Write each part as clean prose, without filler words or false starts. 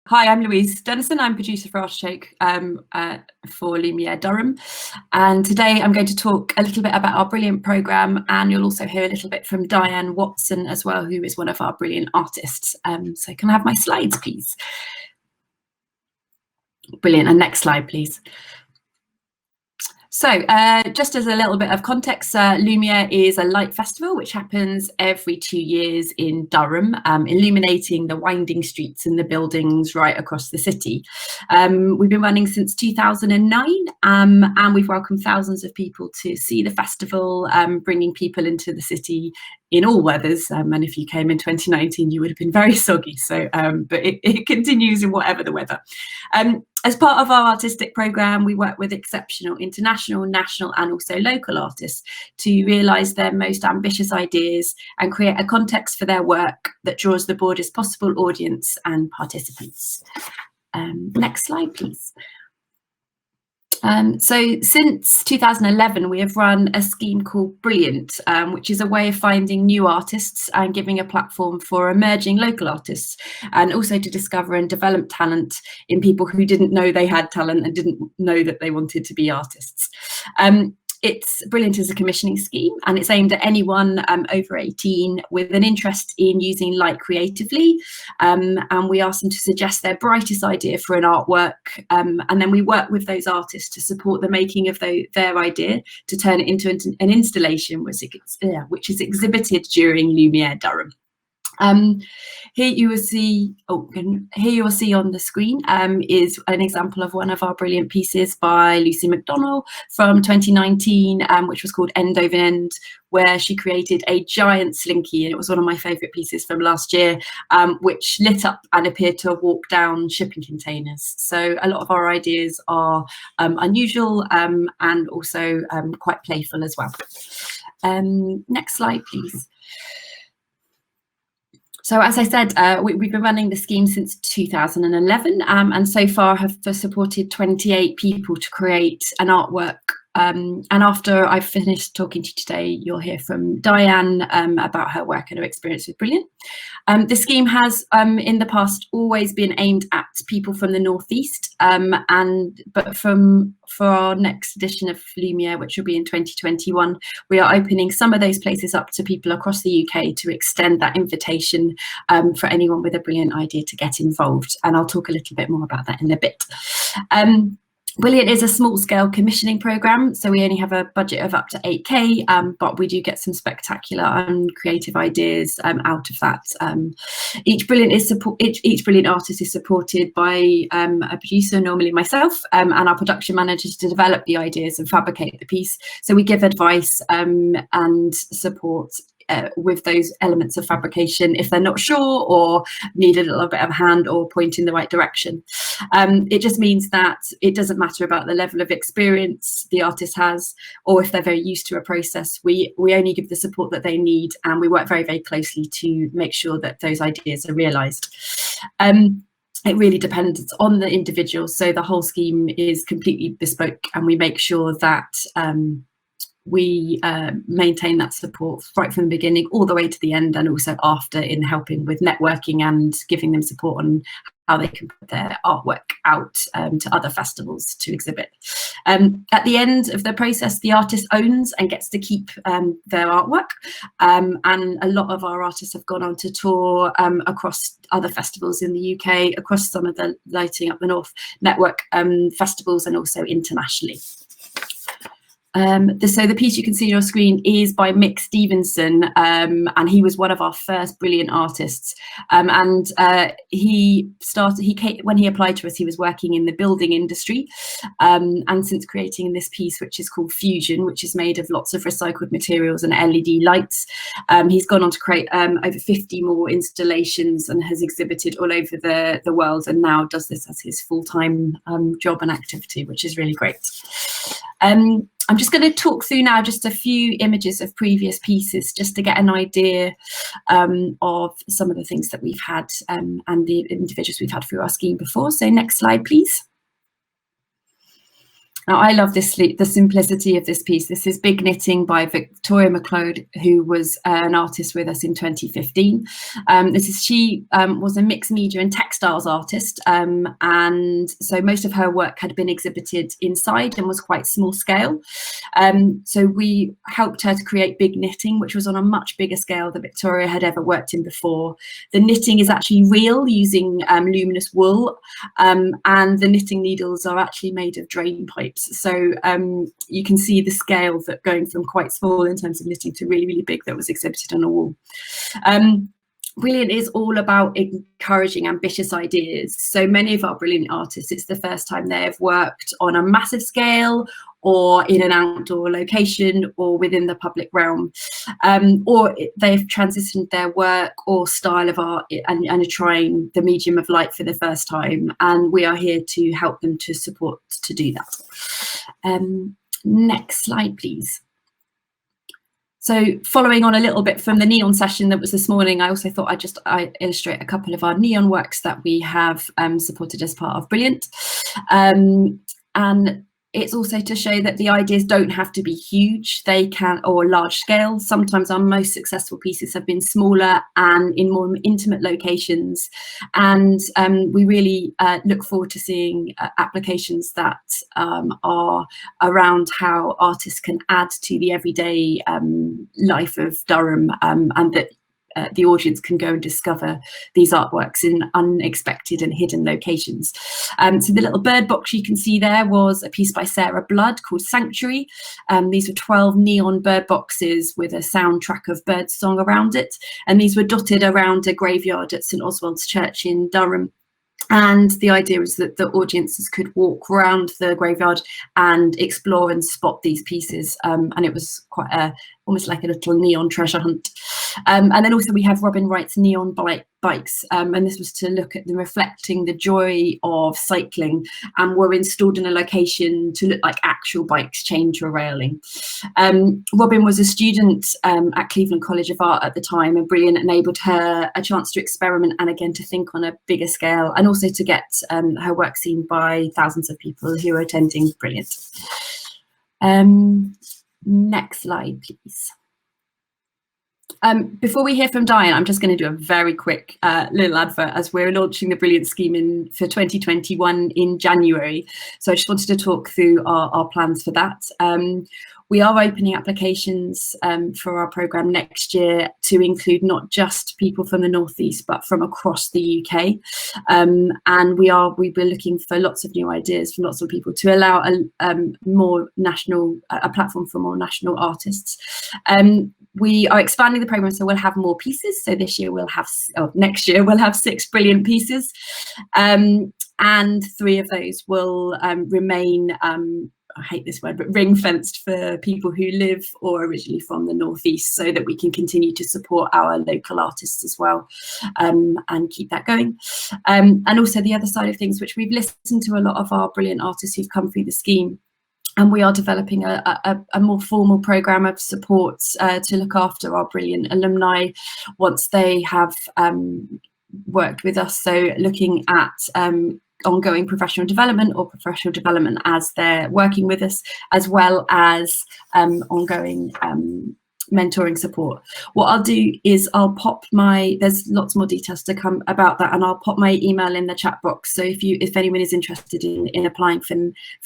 Hi, I'm Louise Dennison. I'm producer for Artichoke for Lumiere Durham. And today I'm going to talk a little bit about our brilliant programme, and you'll also hear a little bit from Diane Watson as well, who is one of our brilliant artists. So can I have my slides, please? Brilliant. And next slide, please. So just as a little bit of context, Lumiere is a light festival which happens every 2 years in Durham, illuminating the winding streets and the buildings right across the city. We've been running since 2009 and we've welcomed thousands of people to see the festival, bringing people into the city in all weathers, and if you came in 2019 you would have been very soggy, so but it continues in whatever the weather. As part of our artistic programme, we work with exceptional international, national and also local artists to realise their most ambitious ideas and create a context for their work that draws the broadest possible audience and participants. Next slide, please. So since 2011, we have run a scheme called Brilliant, which is a way of finding new artists and giving a platform for emerging local artists, and also to discover and develop talent in people who didn't know they had talent and didn't know that they wanted to be artists. It's Brilliant is a commissioning scheme, and it's aimed at anyone over 18 with an interest in using light creatively, and we ask them to suggest their brightest idea for an artwork, and then we work with those artists to support the making of their idea to turn it into an installation which is exhibited during Lumiere Durham. Here you will see on the screen is an example of one of our brilliant pieces by Lucy McDonnell from 2019, which was called End Over End, where she created a giant slinky, and it was one of my favourite pieces from last year, which lit up and appeared to walk down shipping containers. So a lot of our ideas are unusual and also quite playful as well. Next slide, please. So as I said, we've been running the scheme since 2011 and so far have supported 28 people to create an artwork. And after I've finished talking to you today, you'll hear from Diane about her work and her experience with Brilliant. The scheme has in the past always been aimed at people from the Northeast, but for our next edition of Lumiere, which will be in 2021, we are opening some of those places up to people across the UK to extend that invitation for anyone with a brilliant idea to get involved. And I'll talk a little bit more about that in a bit. Brilliant is a small-scale commissioning programme, so we only have a budget of up to 8k, but we do get some spectacular and creative ideas out of that. Each brilliant artist is supported by a producer, normally myself, and our production managers to develop the ideas and fabricate the piece. So we give advice and support with those elements of fabrication if they're not sure or need a little bit of a hand or point in the right direction. It just means that it doesn't matter about the level of experience the artist has or if they're very used to a process. We only give the support that they need, and we work very, very closely to make sure that those ideas are realised. It really depends on the individual, so the whole scheme is completely bespoke, and we make sure that we maintain that support right from the beginning all the way to the end, and also after, in helping with networking and giving them support on how they can put their artwork out to other festivals to exhibit. At the end of the process, the artist owns and gets to keep their artwork, and a lot of our artists have gone on to tour across other festivals in the UK, across some of the Lighting Up the North network festivals, and also internationally. So the piece you can see on your screen is by Mick Stevenson, and he was one of our first brilliant artists. And when he applied to us, he was working in the building industry, and since creating this piece, which is called Fusion, which is made of lots of recycled materials and LED lights, he's gone on to create over 50 more installations and has exhibited all over the world, and now does this as his full-time job and activity, which is really great. I'm just going to talk through now just a few images of previous pieces just to get an idea of some of the things that we've had and the individuals we've had through our scheme before. So next slide, please. Now, I love this, the simplicity of this piece. This is Big Knitting by Victoria McLeod, who was an artist with us in 2015. She was a mixed media and textiles artist, and so most of her work had been exhibited inside and was quite small scale. So we helped her to create Big Knitting, which was on a much bigger scale than Victoria had ever worked in before. The knitting is actually real, using luminous wool, and the knitting needles are actually made of drain pipes. So you can see the scale that going from quite small in terms of knitting to really, really big that was exhibited on a wall. Brilliant is all about encouraging ambitious ideas. So many of our brilliant artists, it's the first time they've worked on a massive scale or in an outdoor location or within the public realm, or they've transitioned their work or style of art and are trying the medium of light for the first time. And we are here to help them to support to do that. Next slide, please. So following on a little bit from the neon session that was this morning, I also thought I'd illustrate a couple of our neon works that we have supported as part of Brilliant. And it's also to show that the ideas don't have to be huge, they can, or large scale. Sometimes our most successful pieces have been smaller and in more intimate locations. And we really look forward to seeing applications that are around how artists can add to the everyday life of Durham, and that the audience can go and discover these artworks in unexpected and hidden locations. So the little bird box you can see there was a piece by Sarah Blood called Sanctuary. These were 12 neon bird boxes with a soundtrack of birdsong around it. And these were dotted around a graveyard at St Oswald's Church in Durham. And the idea was that the audiences could walk around the graveyard and explore and spot these pieces. And it was quite almost like a little neon treasure hunt. And then also we have Robin Wright's neon bikes, and this was to look at them reflecting the joy of cycling, and were installed in a location to look like actual bikes chained to a railing. Robin was a student at Cleveland College of Art at the time, and Brilliant enabled her a chance to experiment and again to think on a bigger scale, and also to get her work seen by thousands of people who are attending Brilliant. Next slide, please. Before we hear from Diane, I'm just going to do a very quick little advert, as we're launching the Brilliant scheme for 2021 in January. So I just wanted to talk through our plans for that. We are opening applications for our programme next year to include not just people from the North East, but from across the UK. And we're looking for lots of new ideas from lots of people to allow a platform for more national artists. We are expanding the programme, so we'll have more pieces. So next year we'll have 6 brilliant pieces, and 3 of those will remain, I hate this word, but ring-fenced for people who live or originally from the Northeast, so that we can continue to support our local artists as well, and keep that going. And also the other side of things, which we've listened to a lot of our brilliant artists who've come through the scheme, and we are developing a more formal programme of support to look after our brilliant alumni once they have worked with us. So looking at ongoing professional development or professional development as they're working with us, as well as ongoing mentoring support. What I'll do is I'll pop there's lots more details to come about that, and I'll pop my email in the chat box. So if anyone is interested in applying for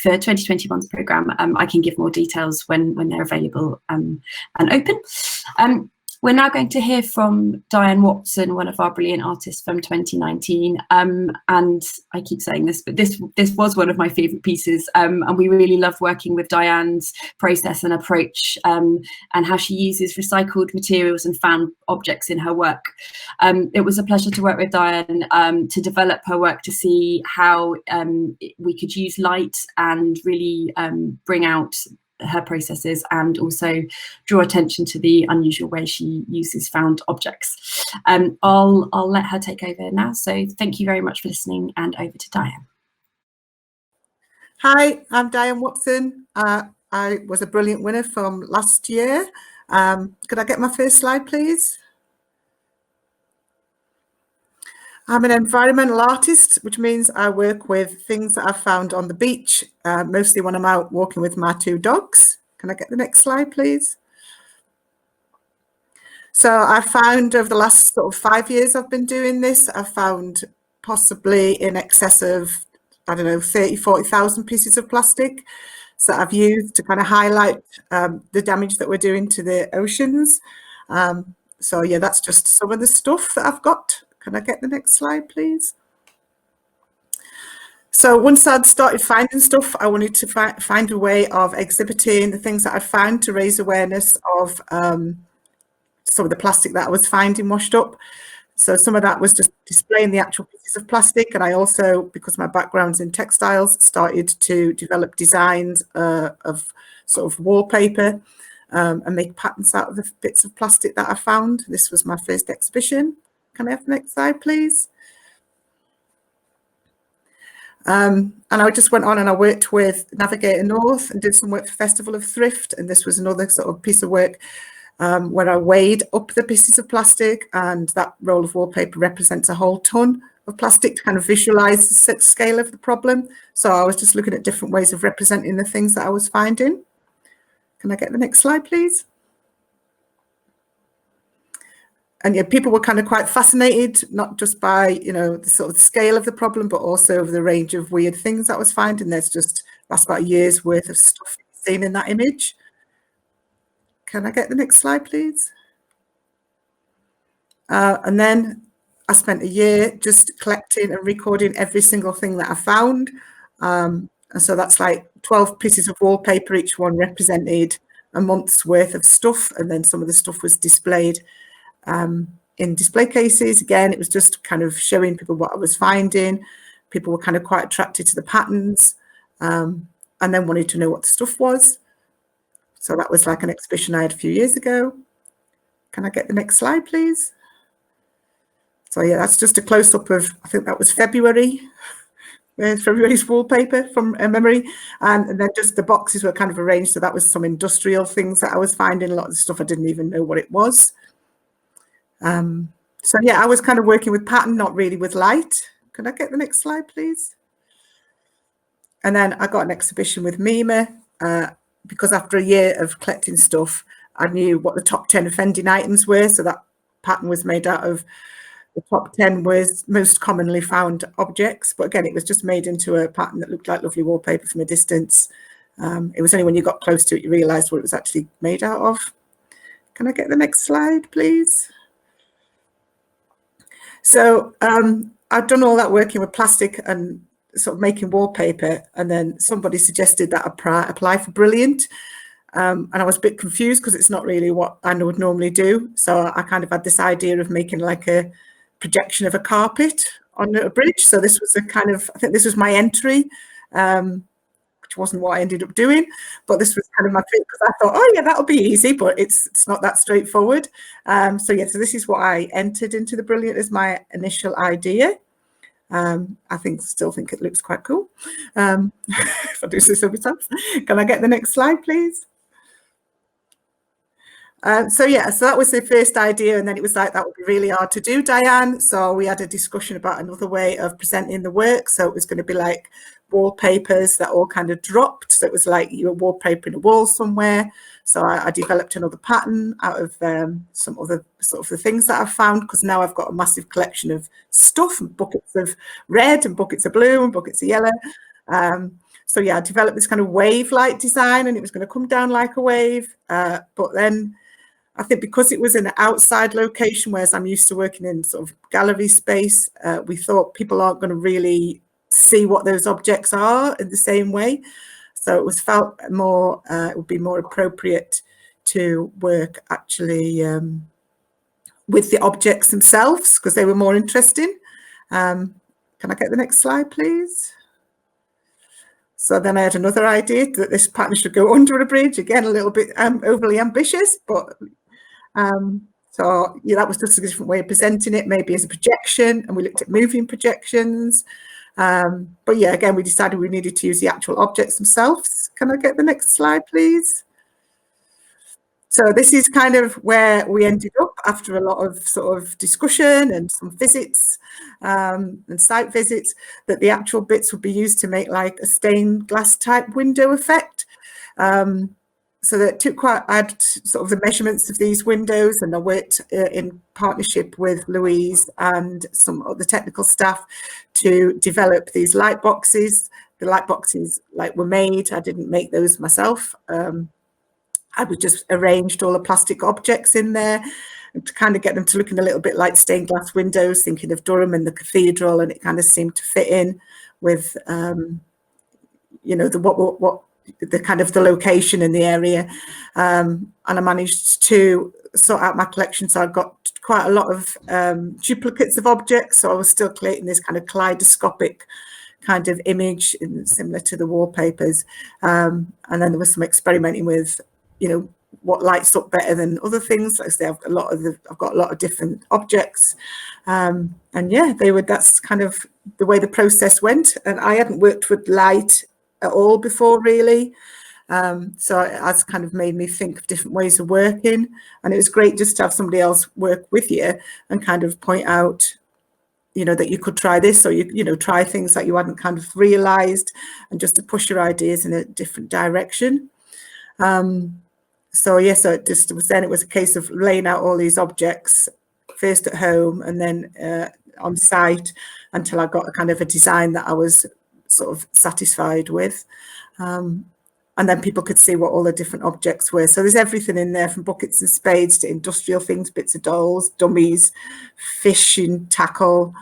2021's programme, I can give more details when they're available and open. We're now going to hear from Diane Watson, one of our brilliant artists from 2019. And I keep saying this, but this was one of my favourite pieces. And we really love working with Diane's process and approach, and how she uses recycled materials and found objects in her work. It was a pleasure to work with Diane to develop her work, to see how we could use light and really bring out her processes, and also draw attention to the unusual way she uses found objects. I'll let her take over now. So thank you very much for listening, and over to Diane. Hi, I'm Diane Watson. I was a brilliant winner from last year. Could I get my first slide, please? I'm an environmental artist, which means I work with things that I've found on the beach, mostly when I'm out walking with my 2 dogs. Can I get the next slide, please? So I found over the last sort of 5 years I've been doing this, I've found possibly in excess of, I don't know, 30, 40,000 pieces of plastic. So I've used to kind of highlight the damage that we're doing to the oceans. So yeah, that's just some of the stuff that I've got. Can I get the next slide, please? So once I'd started finding stuff, I wanted to find a way of exhibiting the things that I'd found to raise awareness of some of the plastic that I was finding washed up. So some of that was just displaying the actual pieces of plastic. And I also, because my background's in textiles, started to develop designs of sort of wallpaper and make patterns out of the bits of plastic that I found. This was my first exhibition. Can I have the next slide, please? And I just went on and I worked with Navigator North and did some work for Festival of Thrift. And this was another sort of piece of work where I weighed up the pieces of plastic, and that roll of wallpaper represents a whole ton of plastic to kind of visualize the scale of the problem. So I was just looking at different ways of representing the things that I was finding. Can I get the next slide, please? And yeah, people were kind of quite fascinated, not just by, you know, the sort of scale of the problem, but also the range of weird things that I was finding. That's about a year's worth of stuff seen in that image. Can I get the next slide, please? And then I spent a year just collecting and recording every single thing that I found. And so that's like 12 pieces of wallpaper, each one represented a month's worth of stuff. And then some of the stuff was displayed in display cases. Again, it was just kind of showing people what I was finding. People were kind of quite attracted to the patterns and then wanted to know what the stuff was. So that was like an exhibition I had a few years ago. Can I get the next slide, please? So yeah, that's just a close-up of, I think that was February's wallpaper from memory. And then just the boxes were kind of arranged. So that was some industrial things that I was finding. A lot of the stuff I didn't even know what it was. So yeah, I was kind of working with pattern, not really with light. Can I get the next slide, please? And then I got an exhibition with Mima because after a year of collecting stuff, I knew what the top 10 offending items were. So that pattern was made out of the top 10 was most commonly found objects. But again, it was just made into a pattern that looked like lovely wallpaper from a distance. It was only when you got close to it, you realized what it was actually made out of. Can I get the next slide, please? So I'd done all that working with plastic and sort of making wallpaper, and then somebody suggested that I apply for Brilliant. And I was a bit confused because it's not really what I would normally do. So I kind of had this idea of making like a projection of a carpet on a bridge. So this was a kind of, I think this was my entry, which wasn't what I ended up doing, but this was kind of my thing because I thought, oh yeah, that'll be easy, but it's not that straightforward. So yeah, so this is what I entered into the Brilliant as my initial idea. I still think it looks quite cool. If I do say so myself. Can I get the next slide, please? So yeah, so that was the first idea, and then it was like, that would be really hard to do, Diane. So we had a discussion about another way of presenting the work. So it was going to be like wallpapers that all kind of dropped. So it was like you were wallpapering a wall somewhere. So I developed another pattern out of some other sort of the things that I've found, because now I've got a massive collection of stuff, and buckets of red and buckets of blue and buckets of yellow. So yeah, I developed this kind of wave-like design, and it was going to come down like a wave. But then I think because it was an outside location, whereas I'm used to working in sort of gallery space, we thought people aren't going to really see what those objects are in the same way. So it was felt more, it would be more appropriate to work actually with the objects themselves, because they were more interesting. Can I get the next slide, please? So then I had another idea that this pattern should go under a bridge. Again, a little bit overly ambitious, but so yeah, that was just a different way of presenting it, maybe as a projection, and we looked at moving projections. But yeah, again, we decided we needed to use the actual objects themselves. Can I get the next slide, please? So this is kind of where we ended up after a lot of sort of discussion and some visits and site visits, that the actual bits would be used to make like a stained glass type window effect. So that I had sort of the measurements of these windows, and I worked in partnership with Louise and some of the technical staff to develop these light boxes. The light boxes were made. I didn't make those myself. I would just arranged all the plastic objects in there and to kind of get them to looking a little bit like stained glass windows, thinking of Durham and the cathedral, and it kind of seemed to fit in with, you know, the kind of the location in the area. And I managed to sort out my collection. So I got quite a lot of duplicates of objects. So I was still creating this kind of kaleidoscopic kind of image similar to the wallpapers. And then there was some experimenting with, you know, what lights up better than other things. Like I say, I've got a lot of different objects. And yeah, that's kind of the way the process went. And I hadn't worked with light at all before, really. So it has kind of made me think of different ways of working. And it was great just to have somebody else work with you and kind of point out, you know, that you could try this, or you know, try things that you hadn't kind of realized, and just to push your ideas in a different direction. So yes, it was a case of laying out all these objects first at home and then on site until I got a kind of a design that I was sort of satisfied with. And then people could see what all the different objects were. So there's everything in there, from buckets and spades to industrial things, bits of dolls, dummies, fishing tackle,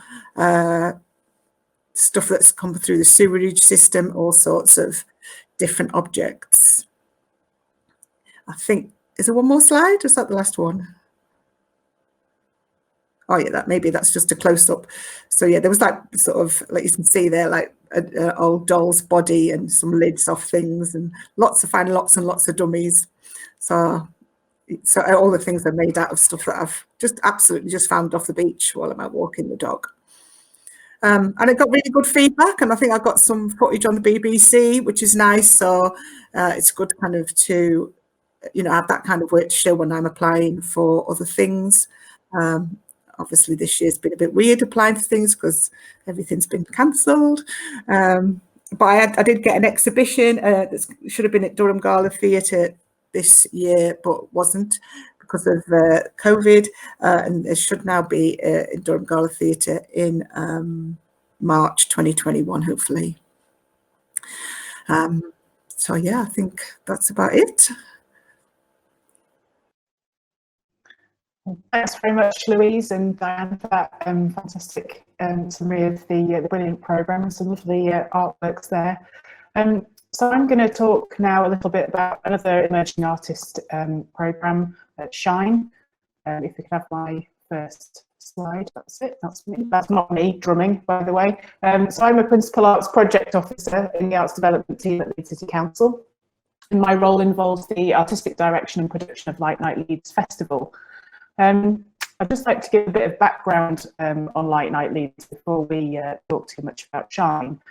stuff that's come through the sewerage system, all sorts of different objects. I think, is there one more slide? Or is that the last one? Oh yeah, maybe that's just a close up. So yeah, there was like sort of, like you can see there, like an old doll's body and some lids off things, and lots and lots of dummies. So all the things are made out of stuff that I've just absolutely just found off the beach while I'm out walking the dog. And it got really good feedback, and I think I got some footage on the BBC, which is nice. So it's good kind of to, you know, have that kind of work to show when I'm applying for other things. Obviously this year's been a bit weird applying for things because everything's been cancelled. But I did get an exhibition that should have been at Durham Gala Theatre this year, but wasn't because of COVID, and it should now be in Durham Gala Theatre in March 2021, hopefully. So yeah, I think that's about it. Thanks very much, Louise and Diane, for that fantastic summary of the brilliant programme and some of the artworks there. So I'm going to talk now a little bit about another emerging artist programme at Shine. If we could have my first slide, that's it, that's me. That's not me drumming, by the way. So I'm a Principal Arts Project Officer in the Arts Development team at Leeds City Council. And my role involves the artistic direction and production of Light Night Leeds Festival. I'd just like to give a bit of background on Light Night Leeds before we talk too much about Shine.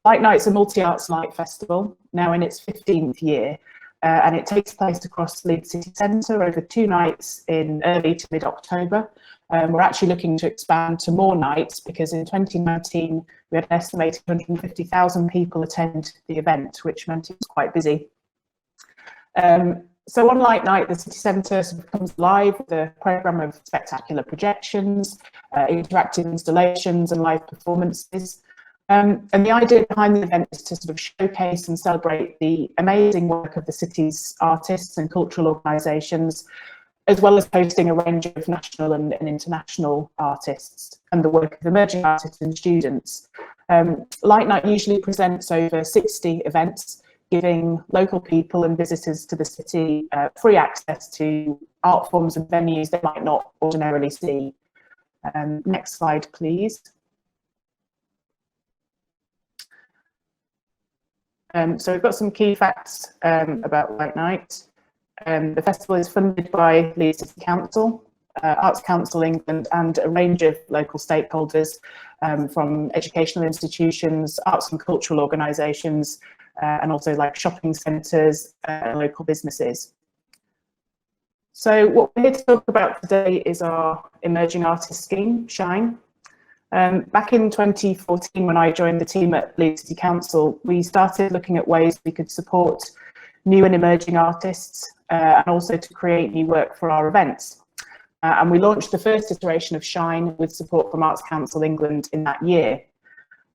Light Night's a multi-arts light festival, now in its 15th year, and it takes place across Leeds City Centre over 2 nights in early to mid-October. We're actually looking to expand to more nights because in 2019 we had an estimated 150,000 people attend the event, which meant it was quite busy. So on Light Night, the city centre comes live with a programme of spectacular projections, interactive installations and live performances. And the idea behind the event is to sort of showcase and celebrate the amazing work of the city's artists and cultural organisations, as well as hosting a range of national and international artists and the work of emerging artists and students. Light Night usually presents over 60 events, giving local people and visitors to the city free access to art forms and venues they might not ordinarily see. Next slide, please. So we've got some key facts about Light Night. The festival is funded by Leeds City Council, Arts Council England, and a range of local stakeholders from educational institutions, arts and cultural organisations, and also like shopping centres and local businesses. So what we're here to talk about today is our Emerging Artist Scheme, SHINE. Back in 2014, when I joined the team at Leeds City Council, we started looking at ways we could support new and emerging artists and also to create new work for our events. And we launched the first iteration of SHINE with support from Arts Council England in that year.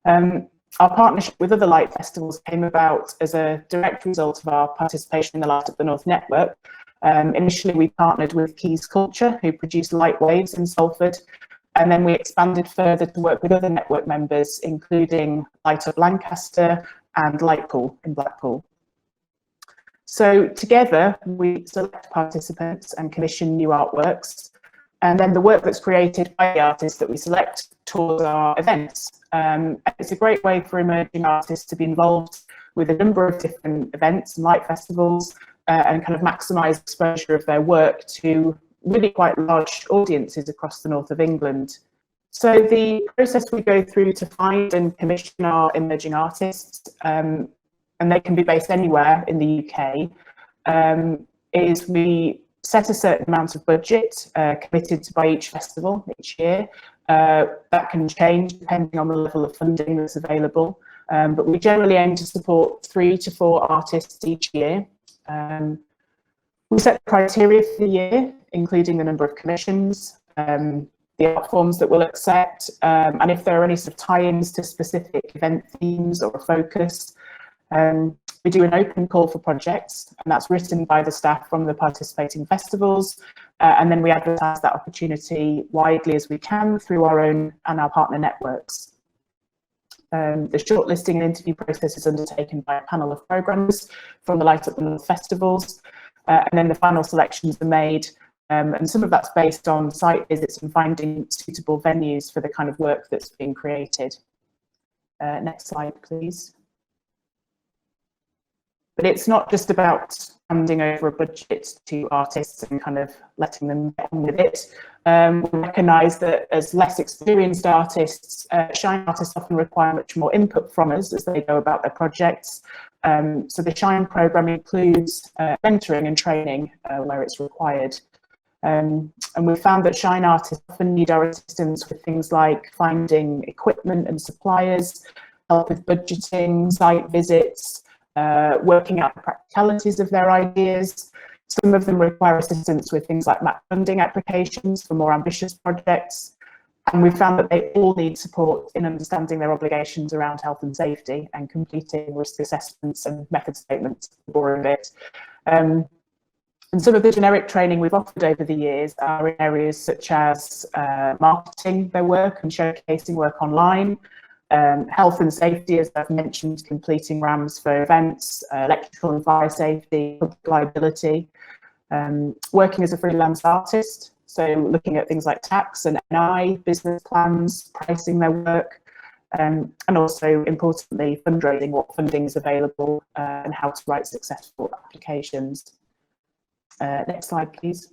Our partnership with other light festivals came about as a direct result of our participation in the Light Up the North network. Initially, we partnered with Keys Culture, who produced Light Waves in Salford, and then we expanded further to work with other network members, including Light Up Lancaster and Lightpool in Blackpool. So together, we select participants and commission new artworks, and then the work that's created by the artists that we select tours our events. It's a great way for emerging artists to be involved with a number of different events and light festivals and kind of maximise exposure of their work to really quite large audiences across the north of England. So the process we go through to find and commission our emerging artists, and they can be based anywhere in the UK, is we set a certain amount of budget committed by each festival each year. That can change depending on the level of funding that's available, but we generally aim to support 3 to 4 artists each year. We set the criteria for the year, including the number of commissions, the art forms that we'll accept, and if there are any sort of tie-ins to specific event themes or a focus. We do an open call for projects, and that's written by the staff from the participating festivals, and then we advertise that opportunity widely as we can through our own and our partner networks. The shortlisting and interview process is undertaken by a panel of programmers from the Light Up the North festivals, and then the final selections are made, and some of that's based on site visits and finding suitable venues for the kind of work that's being created. Next slide, please. But it's not just about handing over a budget to artists and kind of letting them get on with it. We recognise that as less experienced artists, SHINE artists often require much more input from us as they go about their projects. So the SHINE programme includes mentoring and training where it's required. And we've found that SHINE artists often need our assistance with things like finding equipment and suppliers, help with budgeting, site visits, working out the practicalities of their ideas. Some of them require assistance with things like map funding applications for more ambitious projects. And we found that they all need support in understanding their obligations around health and safety and completing risk assessments and method statements, more of it. And some of the generic training we've offered over the years are in areas such as marketing their work and showcasing work online, health and safety, as I've mentioned, completing RAMs for events, electrical and fire safety, public liability, working as a freelance artist, so looking at things like tax and NI, business plans, pricing their work, and also, importantly, fundraising, what funding is available, and how to write successful applications. Next slide, please.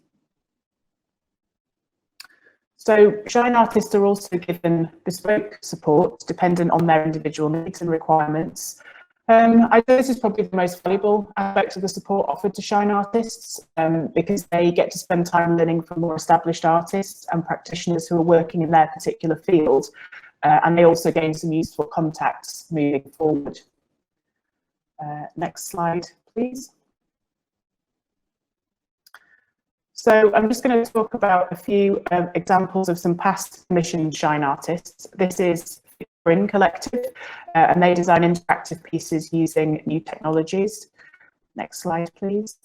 So SHINE artists are also given bespoke support dependent on their individual needs and requirements. I think this is probably the most valuable aspect of the support offered to SHINE artists because they get to spend time learning from more established artists and practitioners who are working in their particular field, and they also gain some useful contacts moving forward. Next slide, please. So I'm just going to talk about a few examples of some past commissioned SHINE artists. This is Bryn Collective, and they design interactive pieces using new technologies. Next slide, please.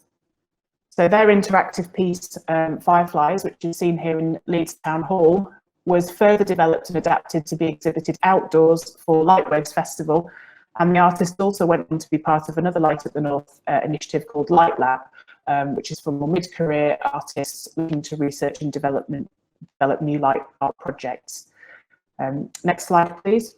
So their interactive piece, Fireflies, which is seen here in Leeds Town Hall, was further developed and adapted to be exhibited outdoors for Lightwaves Festival. And the artist also went on to be part of another Light Up the North initiative called Light Lab, which is for more mid-career artists looking to research and develop new light art projects. Next slide, please.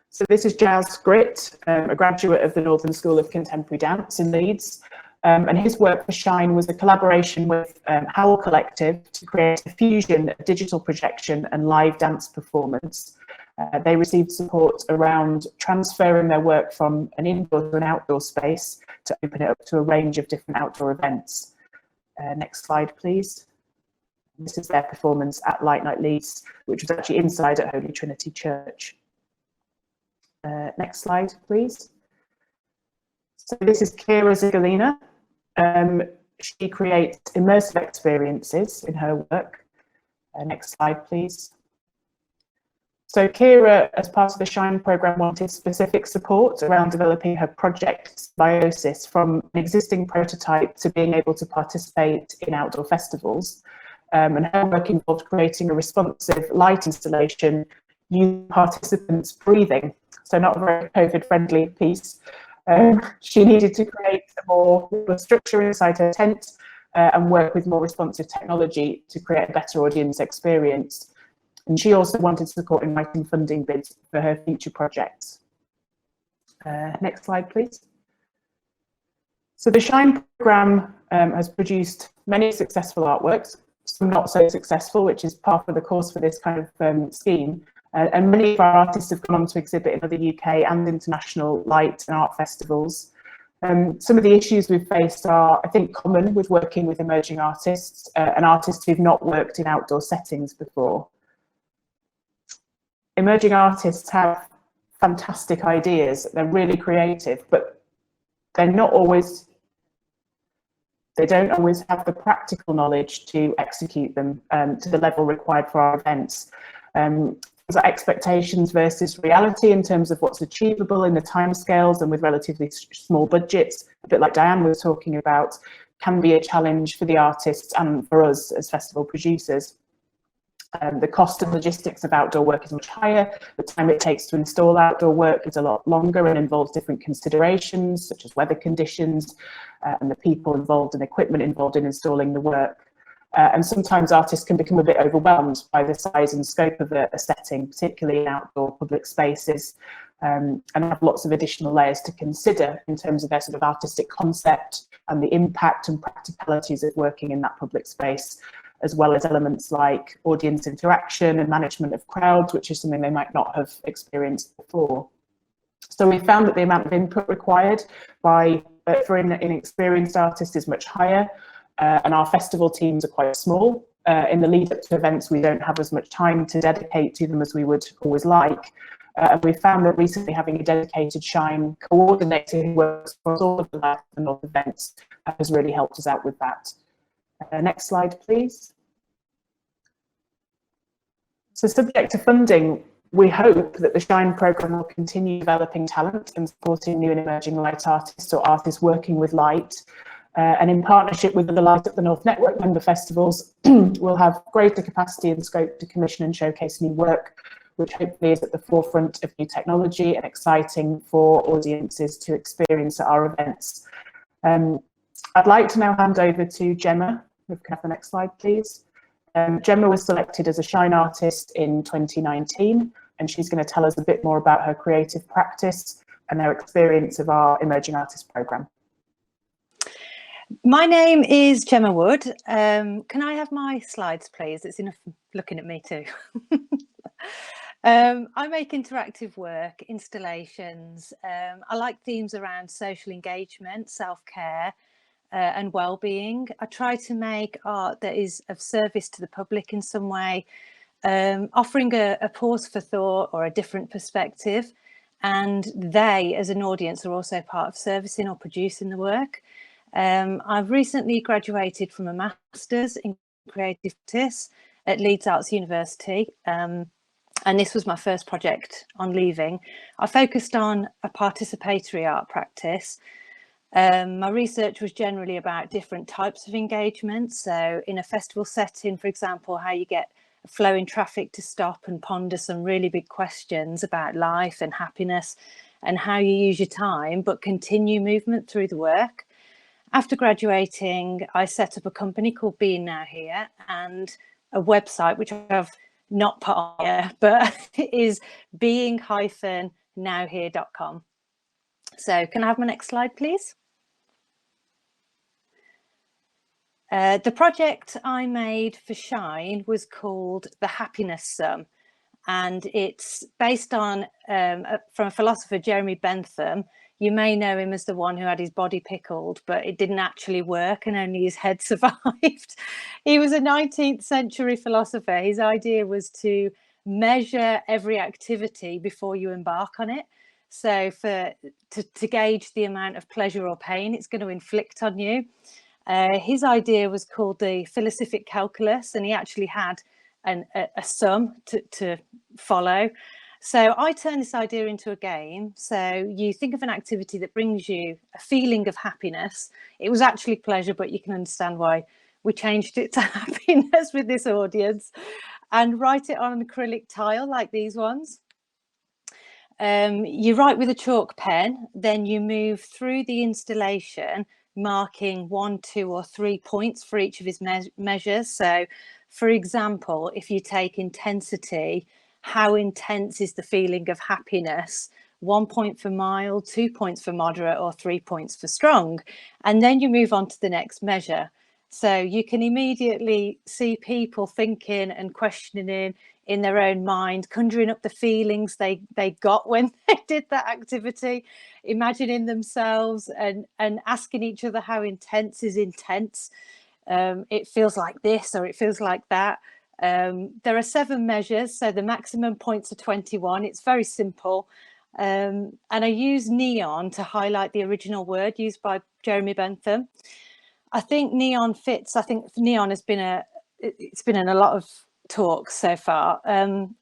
So this is Jazz Grit, a graduate of the Northern School of Contemporary Dance in Leeds. And his work for SHINE was a collaboration with Howl Collective to create a fusion of digital projection and live dance performance. They received support around transferring their work from an indoor to an outdoor space to open it up to a range of different outdoor events. Next slide, please. This is their performance at Light Night Leeds, which was actually inside at Holy Trinity Church. Next slide, please. So this is Kira Zigolina. She creates immersive experiences in her work. Next slide, please. So Kira, as part of the SHINE programme, wanted specific support around developing her project Symbiosis from an existing prototype to being able to participate in outdoor festivals. And her work involved creating a responsive light installation using participants breathing. So not a very COVID-friendly piece. She needed to create a more structure inside her tent and work with more responsive technology to create a better audience experience. And she also wanted support in writing funding bids for her future projects. Next slide, please. So the SHINE programme has produced many successful artworks, some not so successful, which is part of the course for this kind of scheme. And many of our artists have gone on to exhibit in other UK and international light and art festivals. Some of the issues we've faced are, I think, common with working with emerging artists and artists who've not worked in outdoor settings before. Emerging artists have fantastic ideas, they're really creative, but they don't always have the practical knowledge to execute them to the level required for our events. There's expectations versus reality in terms of what's achievable in the timescales and with relatively small budgets, a bit like Diane was talking about, can be a challenge for the artists and for us as festival producers. The cost and logistics of outdoor work is much higher. The time it takes to install outdoor work is a lot longer and involves different considerations, such as weather conditions and the people involved and equipment involved in installing the work. And sometimes artists can become a bit overwhelmed by the size and scope of a setting, particularly in outdoor public spaces, and have lots of additional layers to consider in terms of their sort of artistic concept and the impact and practicalities of working in that public space, as well as elements like audience interaction and management of crowds, which is something they might not have experienced before. So we found that the amount of input required for an inexperienced artist is much higher, and our festival teams are quite small. In the lead up to events, we don't have as much time to dedicate to them as we would always like. And we found that recently having a dedicated SHINE coordinator who works across all of the Light and North events has really helped us out with that. Next slide, please. So subject to funding, we hope that the SHINE programme will continue developing talent and supporting new and emerging light artists or artists working with light. And in partnership with the Light Up the North Network member festivals, we'll have greater capacity and scope to commission and showcase new work, which hopefully is at the forefront of new technology and exciting for audiences to experience at our events. I'd like to now hand over to Gemma. We can have the next slide, please. Gemma was selected as a SHINE artist in 2019, and she's going to tell us a bit more about her creative practice and her experience of our Emerging Artist programme. My name is Gemma Wood. Can I have my slides, please? It's enough looking at me too. I make interactive work, installations. I like themes around social engagement, self-care, and well-being. I try to make art that is of service to the public in some way, offering a pause for thought or a different perspective. And they, as an audience, are also part of servicing or producing the work. I've recently graduated from a master's in creative practice at Leeds Arts University. And this was my first project on leaving. I focused on a participatory art practice. My research was generally about different types of engagement. So in a festival setting, for example, how you get flowing traffic to stop and ponder some really big questions about life and happiness and how you use your time, but continue movement through the work. After graduating, I set up a company called Being Now Here and a website, which I've not put on here, but is being-nowhere.com. So can I have my next slide, please? The project I made for SHINE was called The Happiness Sum, and it's based on, from a philosopher, Jeremy Bentham, You may know him as the one who had his body pickled, but it didn't actually work and only his head survived. He was a 19th century philosopher. His idea was to measure every activity before you embark on it. So to gauge the amount of pleasure or pain it's going to inflict on you. His idea was called the philosophic calculus, and he actually had a sum to follow. So I turned this idea into a game. So you think of an activity that brings you a feeling of happiness. It was actually pleasure, but you can understand why we changed it to happiness with this audience, and write it on an acrylic tile like these ones. You write with a chalk pen, then you move through the installation, marking 1, 2 or 3 points for each of his measures. So, for example, if you take intensity, how intense is the feeling of happiness? 1 point for mild, 2 points for moderate, or 3 points for strong. And then you move on to the next measure. So you can immediately see people thinking and questioning in their own mind, conjuring up the feelings they got when they did that activity, imagining themselves and asking each other how intense is intense. It feels like this or it feels like that. There are 7 measures, so the maximum points are 21. It's very simple. And I use neon to highlight the original word used by Jeremy Bentham. I think neon fits. I think neon has been it's been in a lot of talks so far.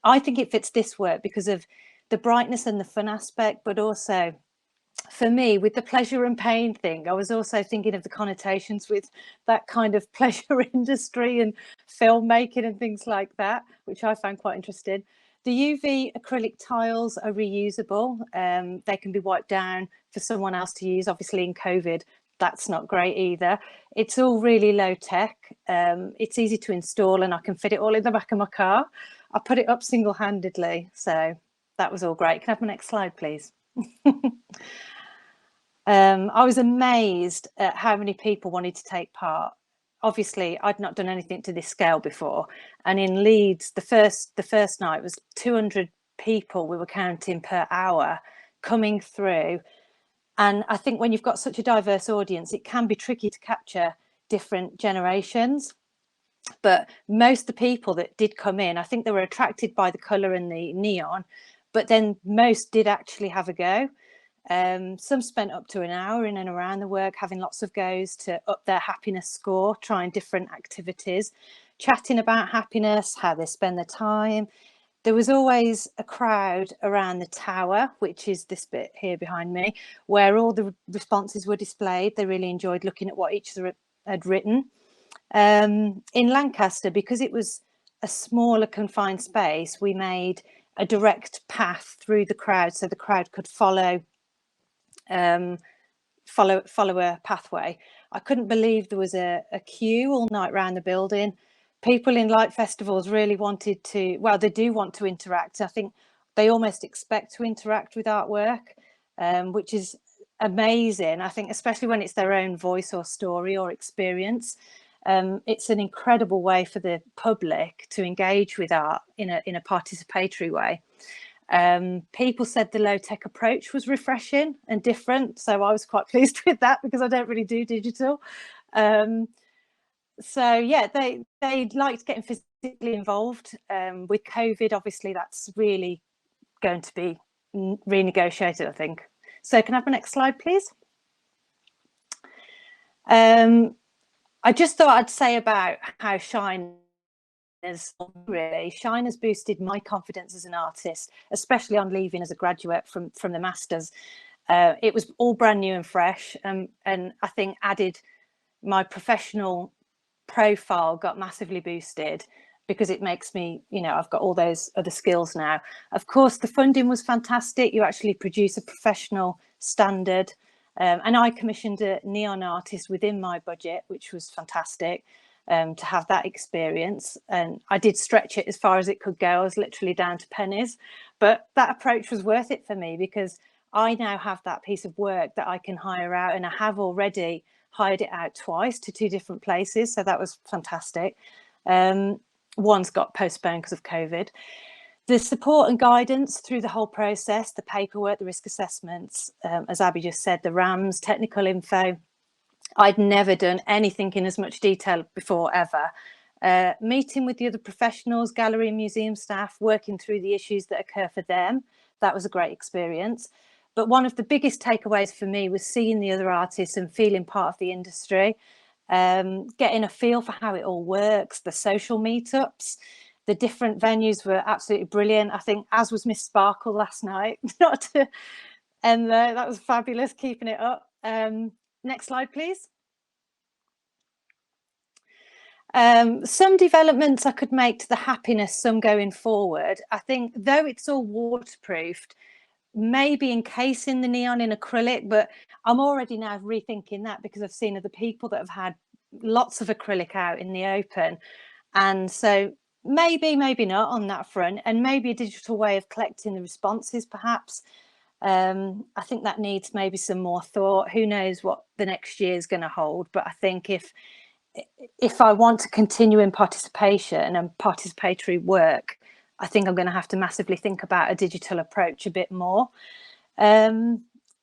I think it fits this work because of the brightness and the fun aspect, but also for me with the pleasure and pain thing, I was also thinking of the connotations with that kind of pleasure industry and filmmaking and things like that, which I found quite interesting. The UV acrylic tiles are reusable. They can be wiped down for someone else to use. Obviously in COVID, that's not great either. It's all really low tech. It's easy to install and I can fit it all in the back of my car. I put it up single-handedly. So that was all great. Can I have my next slide, please? I was amazed at how many people wanted to take part. Obviously, I'd not done anything to this scale before. And in Leeds, the first night was 200 people we were counting per hour coming through. And I think when you've got such a diverse audience, it can be tricky to capture different generations. But most of the people that did come in, I think they were attracted by the colour and the neon, but then most did actually have a go. Some spent up to an hour in and around the work, having lots of goes to up their happiness score, trying different activities, chatting about happiness, how they spend their time. There was always a crowd around the tower, which is this bit here behind me, where all the responses were displayed. They really enjoyed looking at what each had written. In Lancaster, because it was a smaller confined space, we made a direct path through the crowd so the crowd could follow a pathway. I couldn't believe there was a queue all night around the building. People in light festivals really wanted to, well, they do want to interact. I think they almost expect to interact with artwork, which is amazing. I think especially when it's their own voice or story or experience. It's an incredible way for the public to engage with art in a participatory way. People said the low-tech approach was refreshing and different, so I was quite pleased with that because I don't really do digital. So yeah, they liked getting physically involved. With COVID, obviously that's really going to be renegotiated, I think. So can I have the next slide, please? I just thought I'd say about how Shine has boosted my confidence as an artist, especially on leaving as a graduate from the masters. It was all brand new and fresh, and I think added my professional profile got massively boosted because it makes me, you know, I've got all those other skills now. Of course, the funding was fantastic. You actually produce a professional standard. And I commissioned a neon artist within my budget, which was fantastic to have that experience. And I did stretch it as far as it could go. I was literally down to pennies. But that approach was worth it for me because I now have that piece of work that I can hire out. And I have already hired it out twice to 2 different places. So that was fantastic. One's got postponed because of COVID. The support and guidance through the whole process, the paperwork, the risk assessments, as Abby just said, the RAMs, technical info. I'd never done anything in as much detail before, ever. Meeting with the other professionals, gallery and museum staff, working through the issues that occur for them. That was a great experience. But one of the biggest takeaways for me was seeing the other artists and feeling part of the industry, getting a feel for how it all works, the social meetups. The different venues were absolutely brilliant. I think, as was Miss Sparkle last night. And that was fabulous, keeping it up. Next slide, please. Some developments I could make to the happiness sum going forward. I think, though it's all waterproofed, maybe encasing the neon in acrylic, but I'm already now rethinking that because I've seen other people that have had lots of acrylic out in the open. And so maybe not on that front, and maybe a digital way of collecting the responses, perhaps. I think that needs maybe some more thought. Who knows what the next year is going to hold, but I think if I want to continue in participation and participatory work, I think I'm going to have to massively think about a digital approach a bit more. During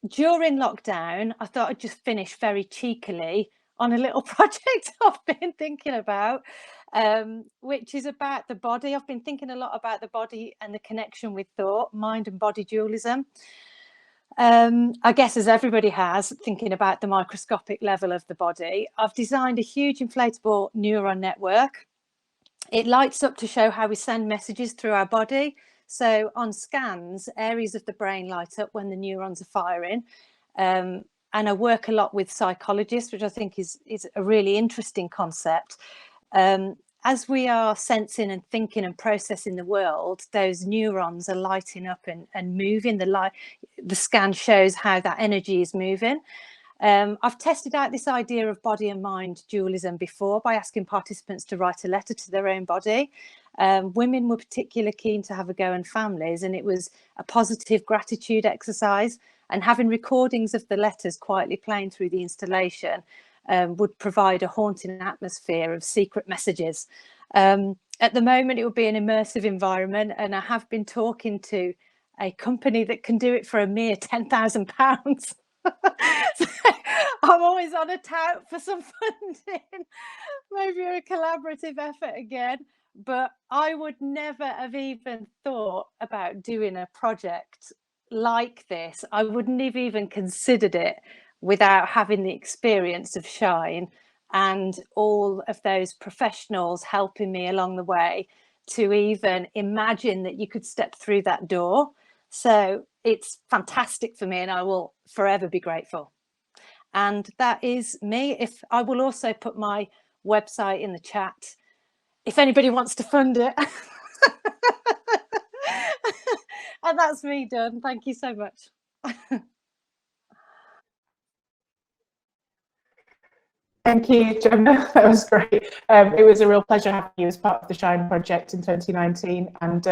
lockdown, I thought I'd just finish very cheekily on a little project I've been thinking about, which is about the body. I've been thinking a lot about the body and the connection with thought, mind and body dualism. I guess, as everybody has, thinking about the microscopic level of the body, I've designed a huge inflatable neuron network. It lights up to show how we send messages through our body. So on scans, areas of the brain light up when the neurons are firing. And I work a lot with psychologists, which I think is a really interesting concept. As we are sensing and thinking and processing the world, those neurons are lighting up and moving. The scan shows how that energy is moving. I've tested out this idea of body and mind dualism before by asking participants to write a letter to their own body. Women were particularly keen to have a go, and families, and it was a positive gratitude exercise. And having recordings of the letters quietly playing through the installation would provide a haunting atmosphere of secret messages. At the moment, it would be an immersive environment, and I have been talking to a company that can do it for a mere £10,000. So I'm always on a tout for some funding, maybe a collaborative effort again. But I would never have even thought about doing a project like this. I wouldn't have even considered it without having the experience of Shine and all of those professionals helping me along the way to even imagine that you could step through that door. So it's fantastic for me, and I will forever be grateful. And that is me. I will also put my website in the chat if anybody wants to fund it. And that's me done. Thank you so much. Thank you, Gemma. That was great. It was a real pleasure having you as part of the Shine project in 2019, and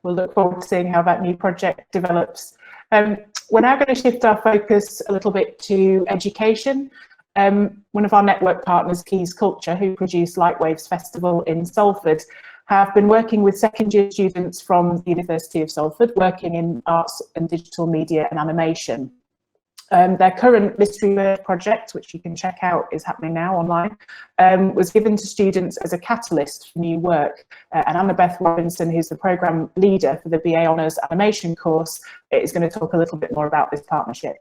we'll look forward to seeing how that new project develops. We're now going to shift our focus a little bit to education. One of our network partners, Keys Culture, who produce Lightwaves Festival in Salford, have been working with second-year students from the University of Salford, working in arts and digital media and animation. Their current Mystery Word project, which you can check out, is happening now online, was given to students as a catalyst for new work. And Annabeth Robinson, who's the programme leader for the BA Honours Animation course, is going to talk a little bit more about this partnership.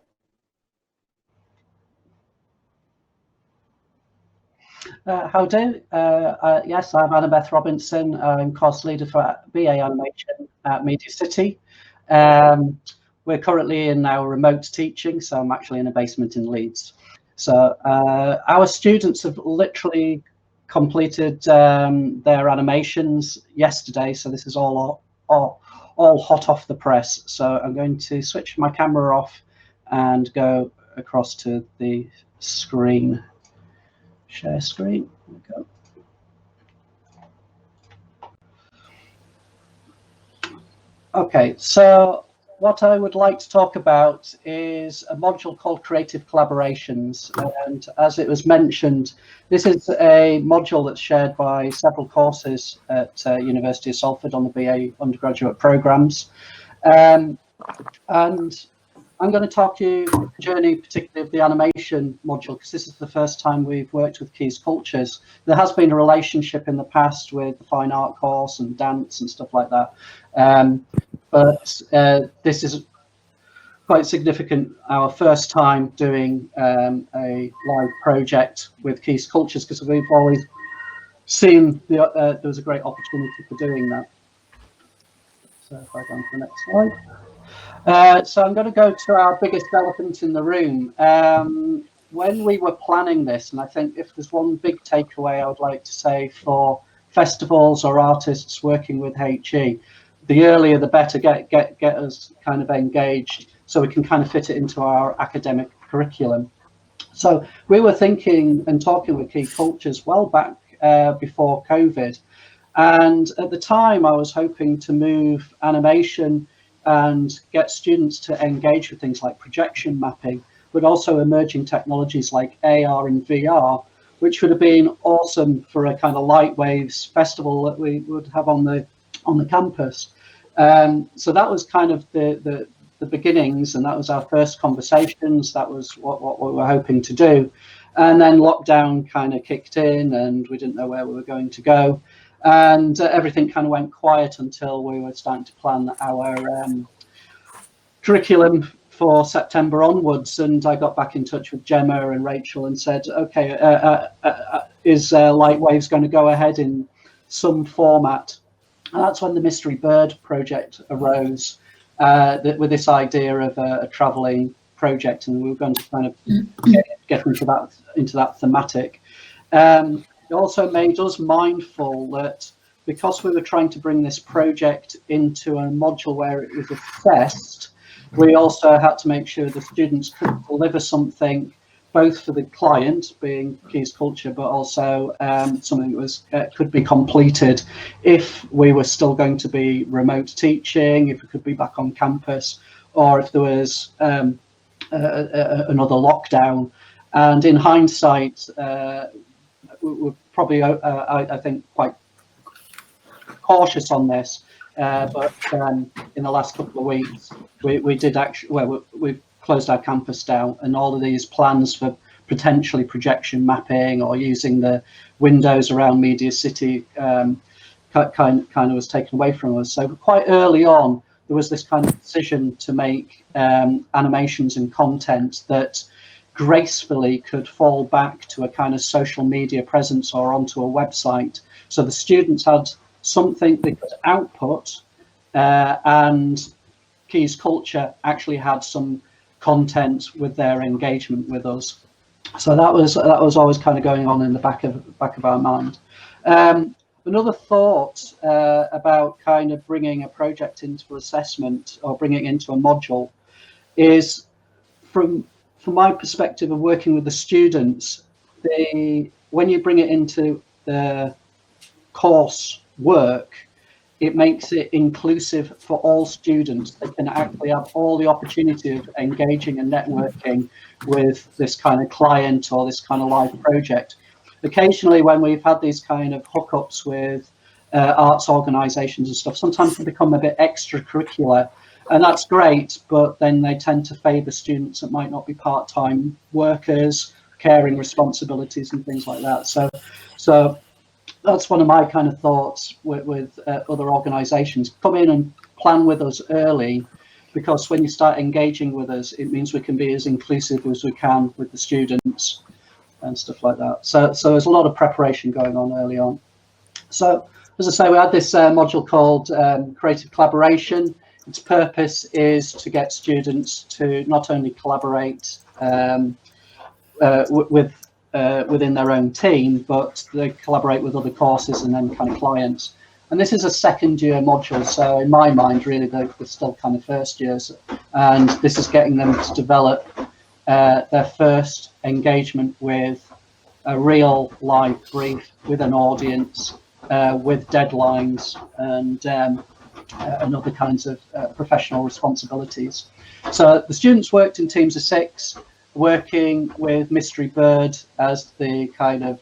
How do? Yes, I'm Annabeth Robinson. I'm course leader for BA Animation at Media City. We're currently in our remote teaching, so I'm actually in a basement in Leeds. So our students have literally completed their animations yesterday, so this is all hot off the press. So I'm going to switch my camera off and go across to the screen. Share screen. There we go. Okay, so what I would like to talk about is a module called Creative Collaborations. And as it was mentioned, this is a module that's shared by several courses at University of Salford on the BA undergraduate programmes. And I'm going to talk you through the journey, particularly of the animation module, because this is the first time we've worked with Keys Cultures. There has been a relationship in the past with the fine art course and dance and stuff like that. But this is quite significant, our first time doing a live project with Keys Cultures, because we've always seen there was a great opportunity for doing that. So if I go on to the next slide. So I'm going to go to our biggest elephant in the room. When we were planning this, and I think if there's one big takeaway I would like to say for festivals or artists working with HE, the earlier the better. Get us kind of engaged so we can kind of fit it into our academic curriculum. So we were thinking and talking with Key Cultures well back before COVID. And at the time, I was hoping to move animation and get students to engage with things like projection mapping, but also emerging technologies like AR and VR, which would have been awesome for a kind of light waves festival that we would have on the campus. So that was kind of the beginnings, and that was our first conversations. That was what we were hoping to do. And then lockdown kind of kicked in, and we didn't know where we were going to go. And everything kind of went quiet until we were starting to plan our curriculum for September onwards. And I got back in touch with Gemma and Rachel and said, okay, is Light Waves going to go ahead in some format? And that's when the Mystery Bird project arose, with this idea of a travelling project, and we were going to kind of get into that thematic. It also made us mindful that because we were trying to bring this project into a module where it was assessed, we also had to make sure the students could deliver something both for the client, being Keys Culture, but also something that was could be completed if we were still going to be remote teaching, if we could be back on campus, or if there was another lockdown. And in hindsight, we're probably, I think, quite cautious on this. But in the last couple of weeks, we did actually, well, we've closed our campus down, and all of these plans for potentially projection mapping or using the windows around Media City kind of was taken away from us. So quite early on, there was this kind of decision to make animations and content that gracefully could fall back to a kind of social media presence or onto a website. So the students had something they could output, and Keys Culture actually had some content with their engagement with us. So that was always kind of going on in the back of our mind. Another thought about kind of bringing a project into assessment or bringing it into a module is, from my perspective of working with the students, when you bring it into the course work, it makes it inclusive for all students. They can actually have all the opportunity of engaging and networking with this kind of client or this kind of live project. Occasionally, when we've had these kind of hookups with arts organisations and stuff, sometimes they become a bit extracurricular, and that's great, but then they tend to favour students that might not be part-time workers, caring responsibilities and things like that. So that's one of my kind of thoughts with other organisations. Come in and plan with us early, because when you start engaging with us, it means we can be as inclusive as we can with the students and stuff like that. So there's a lot of preparation going on early on. So as I say, we had this module called Creative Collaboration. Its purpose is to get students to not only collaborate within their own team, but they collaborate with other courses and then kind of clients. And this is a second year module, so in my mind, really, they're still kind of first years. And this is getting them to develop their first engagement with a real live brief with an audience, with deadlines, and and other kinds of professional responsibilities. So the students worked in teams of 6, working with Mystery Bird as the kind of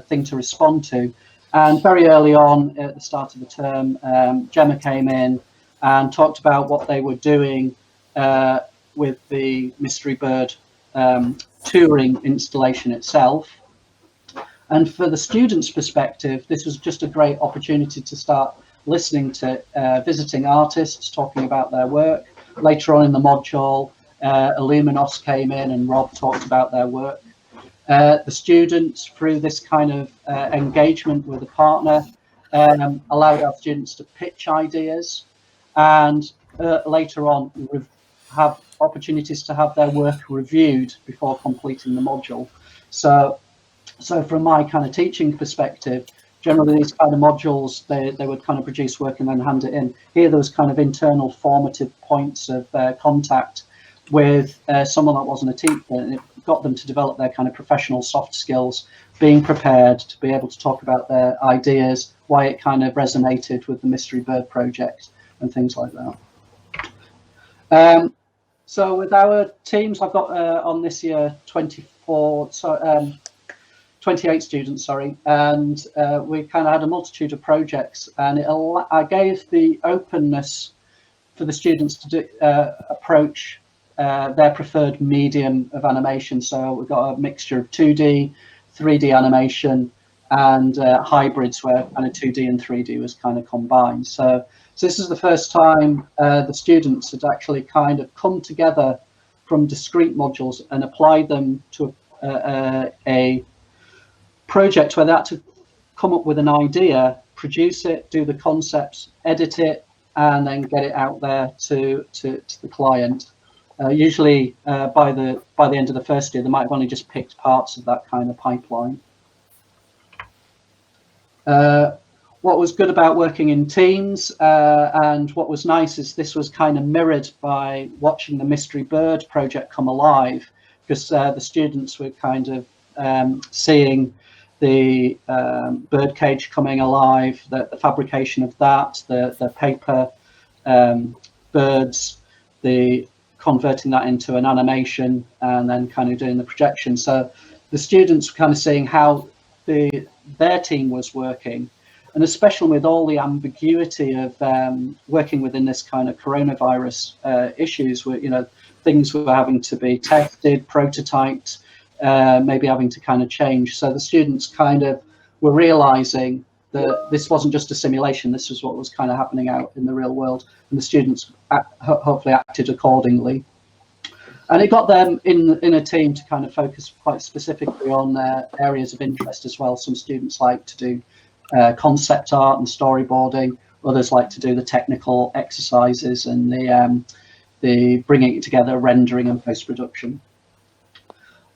thing to respond to. And very early on at the start of the term, Gemma came in and talked about what they were doing with the Mystery Bird touring installation itself. And for the students' perspective, this was just a great opportunity to start listening to visiting artists talking about their work. Later on in the module, Illuminos came in and Rob talked about their work. The students, through this kind of engagement with a partner, allowed our students to pitch ideas, and later on have opportunities to have their work reviewed before completing the module. So from my kind of teaching perspective, generally these kind of modules, they would kind of produce work and then hand it in. Here there was kind of internal formative points of contact with someone that wasn't a teacher, and it got them to develop their kind of professional soft skills, being prepared to be able to talk about their ideas, why it kind of resonated with the Mystery Bird project and things like that. So with our teams, I've got on this year 28 students, sorry, and we kind of had a multitude of projects, and I gave the openness for the students to approach their preferred medium of animation. So we've got a mixture of 2D, 3D animation, and hybrids where kind of 2D and 3D was kind of combined. So this is the first time the students had actually kind of come together from discrete modules and applied them to a project where they had to come up with an idea, produce it, do the concepts, edit it, and then get it out there to the client. Usually by the end of the first year, they might have only just picked parts of that kind of pipeline. What was good about working in teams and what was nice is this was kind of mirrored by watching the Mystery Bird project come alive, because the students were kind of seeing the bird cage coming alive, the fabrication of that, the paper birds, the converting that into an animation, and then kind of doing the projection. So the students were kind of seeing how their team was working, and especially with all the ambiguity of working within this kind of coronavirus issues, where things were having to be tested, prototyped, maybe having to kind of change. So the students kind of were realizing that this wasn't just a simulation, this was what was kind of happening out in the real world, and the students hopefully acted accordingly. And it got them in a team to kind of focus quite specifically on areas of interest as well. Some students like to do concept art and storyboarding, others like to do the technical exercises and the bringing it together, rendering and post-production.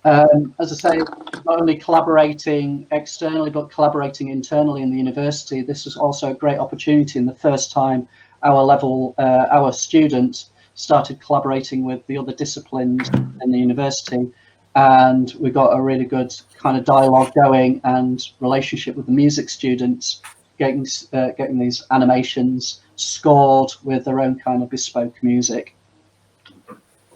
As I say, not only collaborating externally, but collaborating internally in the university. This was also a great opportunity, and the first time our students started collaborating with the other disciplines in the university, and we got a really good kind of dialogue going and relationship with the music students, getting these animations scored with their own kind of bespoke music.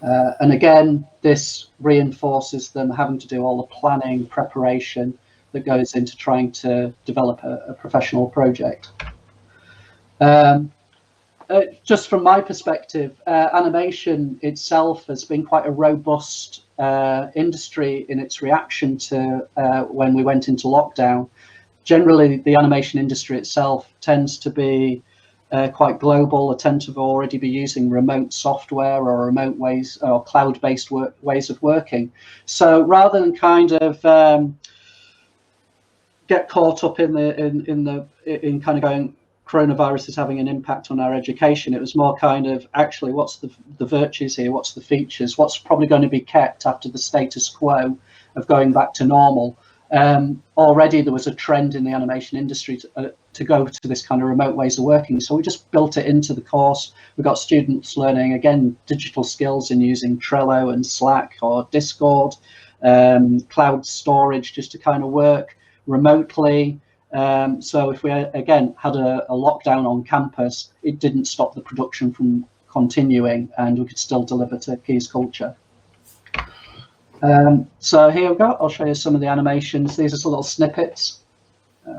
And again, this reinforces them having to do all the planning, preparation that goes into trying to develop a professional project. Just from my perspective, animation itself has been quite a robust industry in its reaction to when we went into lockdown. Generally, the animation industry itself tends to be quite global. They tend to already be using remote software or remote ways or cloud-based ways of working. So rather than kind of get caught up in kind of going, coronavirus is having an impact on our education, it was more kind of actually what's the virtues here, what's the features, what's probably going to be kept after the status quo of going back to normal. Already there was a trend in the animation industry to go to this kind of remote ways of working, so we just built it into the course. We've got students learning again digital skills in using Trello and Slack or Discord, cloud storage, just to kind of work remotely, So if we again had a lockdown on campus, it didn't stop the production from continuing, and we could still deliver to Keys Culture. So here we go. I'll show you some of the animations. These are some little snippets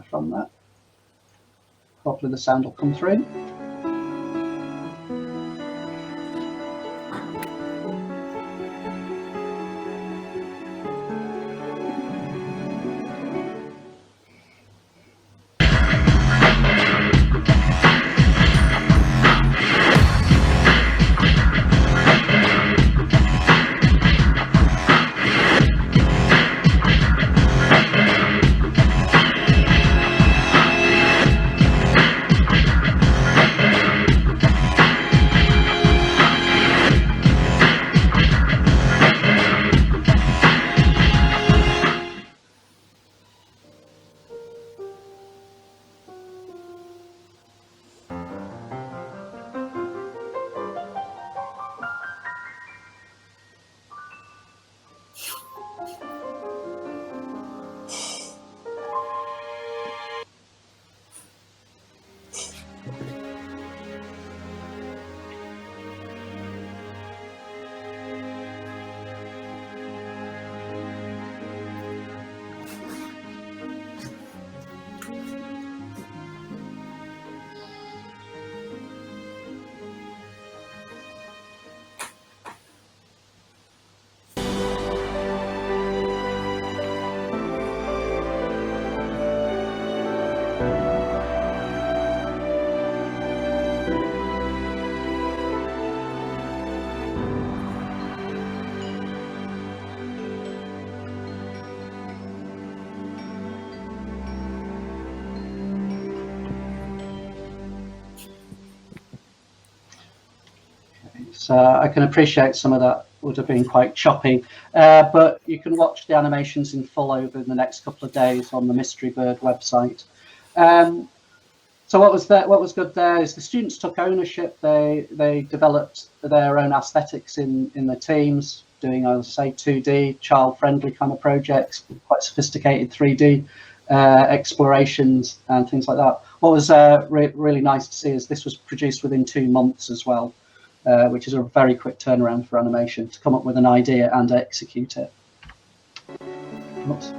from that. Hopefully the sound will come through. So I can appreciate some of that would have been quite choppy, but you can watch the animations in full over the next couple of days on the Mystery Bird website. So what was good there is the students took ownership. They developed their own aesthetics in the teams, doing, I would say, 2D, child-friendly kind of projects, quite sophisticated 3D explorations and things like that. What was really nice to see is this was produced within 2 months as well. Which is a very quick turnaround for animation to come up with an idea and execute it. Oops.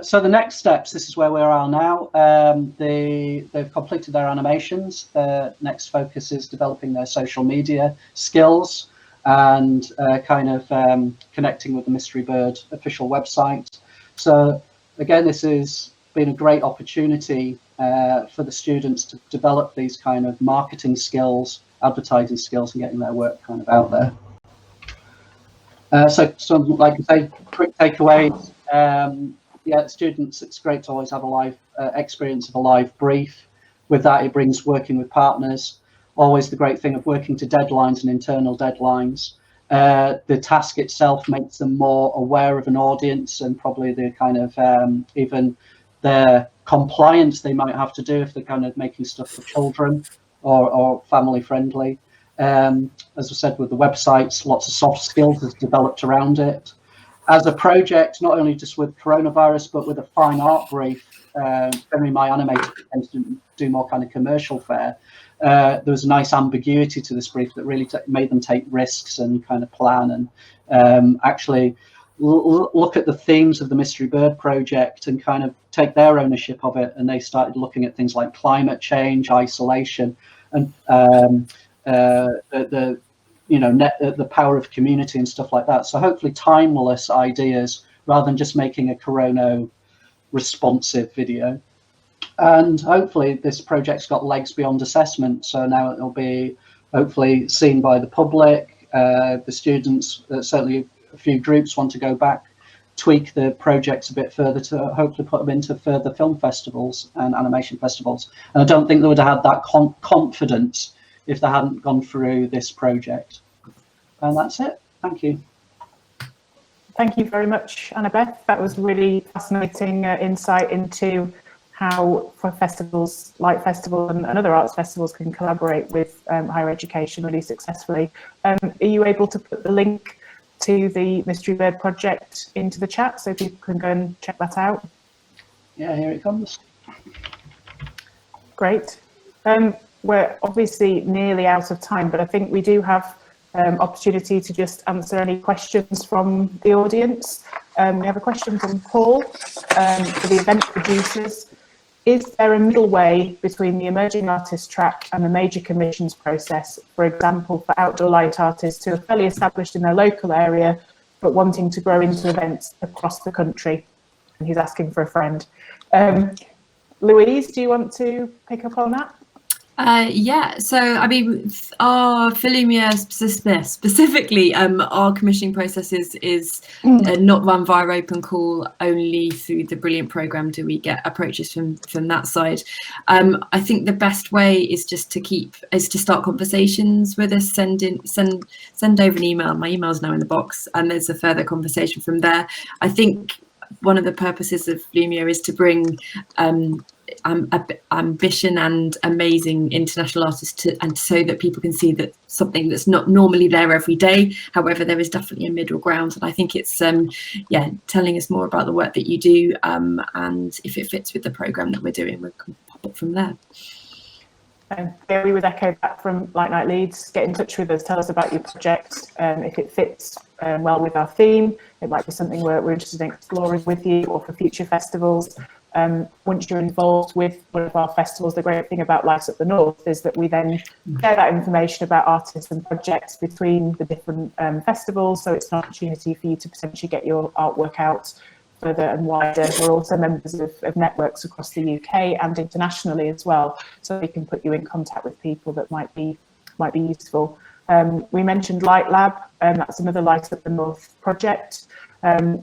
So the next steps, this is where we are now. They've completed their animations. Their next focus is developing their social media skills and kind of connecting with the Mystery Bird official website. So again, this has been a great opportunity for the students to develop these kind of marketing skills, advertising skills, and getting their work kind of out there. So some, like I say, quick takeaways. Yeah, students, it's great to always have a live experience of a live brief. With that, it brings working with partners. Always the great thing of working to deadlines and internal deadlines. The task itself makes them more aware of an audience and probably the kind of even their compliance they might have to do if they're kind of making stuff for children or family friendly. As I said, with the websites, lots of soft skills is developed around it. As a project, not only just with coronavirus, but with a fine art brief, generally my animator tends to do more kind of commercial fare. There was a nice ambiguity to this brief that really made them take risks and kind of plan and actually look at the themes of the Mystery Bird project and kind of take their ownership of it. And they started looking at things like climate change, isolation, and the power of community and stuff like that. So hopefully timeless ideas rather than just making a corona responsive video. And hopefully this project's got legs beyond assessment. So now it'll be hopefully seen by the public, the students, certainly a few groups want to go back, tweak the projects a bit further to hopefully put them into further film festivals and animation festivals. And I don't think they would have had that confidence if they hadn't gone through this project. And that's it. Thank you. Thank you very much, Annabeth. That was really fascinating insight into how festivals like Festival and other arts festivals can collaborate with higher education really successfully. Are you able to put the link to the Mystery Bird project into the chat so people can go and check that out? Yeah, here it comes. Great. We're obviously nearly out of time, but I think we do have opportunity to just answer any questions from the audience. We have a question from Paul for the event producers. Is there a middle way between the emerging artist track and the major commissions process, for example, for outdoor light artists who are fairly established in their local area, but wanting to grow into events across the country? And he's asking for a friend. Louise, do you want to pick up on that? Yeah, so I mean, our Filumia specifically, our commissioning process is not run via open call. Only through the Brilliant programme do we get approaches from that side. I think the best way is just to start conversations with us. Send over an email. My email's now in the box, and there's a further conversation from there. I think one of the purposes of Lumia is to bring ambition and amazing international artists and so that people can see that something that's not normally there every day. However, there is definitely a middle ground, and I think it's telling us more about the work that you do, and if it fits with the programme that we're doing, we can pop up from there. Yeah, we would echo that from Light Night Leeds. Get in touch with us, tell us about your project. If it fits well with our theme, it might be something we're interested in exploring with you, or for future festivals. Once you're involved with one of our festivals, the great thing about Light Up the North is that we then share that information about artists and projects between the different festivals, so it's an opportunity for you to potentially get your artwork out further and wider. We're also members of networks across the UK and internationally as well, so we can put you in contact with people that might be useful. We mentioned Light Lab, that's another Light Up the North project,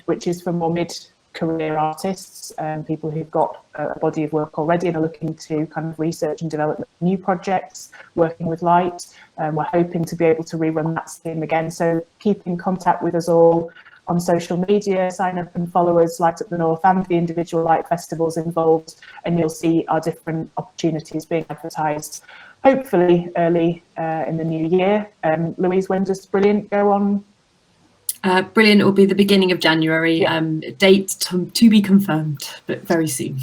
which is for more mid-career artists, people who've got a body of work already and are looking to kind of research and develop new projects, working with light. We're hoping to be able to rerun that scheme again, so keep in contact with us all on social media, sign up and follow us, Light Up the North and the individual light festivals involved, and you'll see our different opportunities being advertised, hopefully early in the new year. Louise, when does Brilliant go on? Brilliant will be the beginning of January. Yeah. Date to be confirmed, but very soon.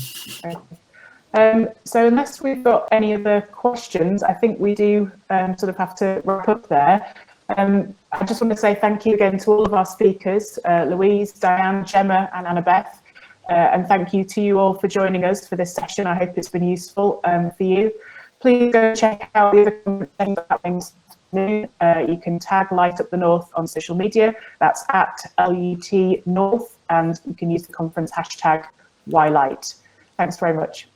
Okay. So unless we've got any other questions, I think we do sort of have to wrap up there. I just want to say thank you again to all of our speakers, Louise, Diane, Gemma and Annabeth, and thank you to you all for joining us for this session. I hope it's been useful for you. Please go check out the other things. You can tag Light Up the North on social media, that's at LUT North, and you can use the conference hashtag YLight. Thanks very much.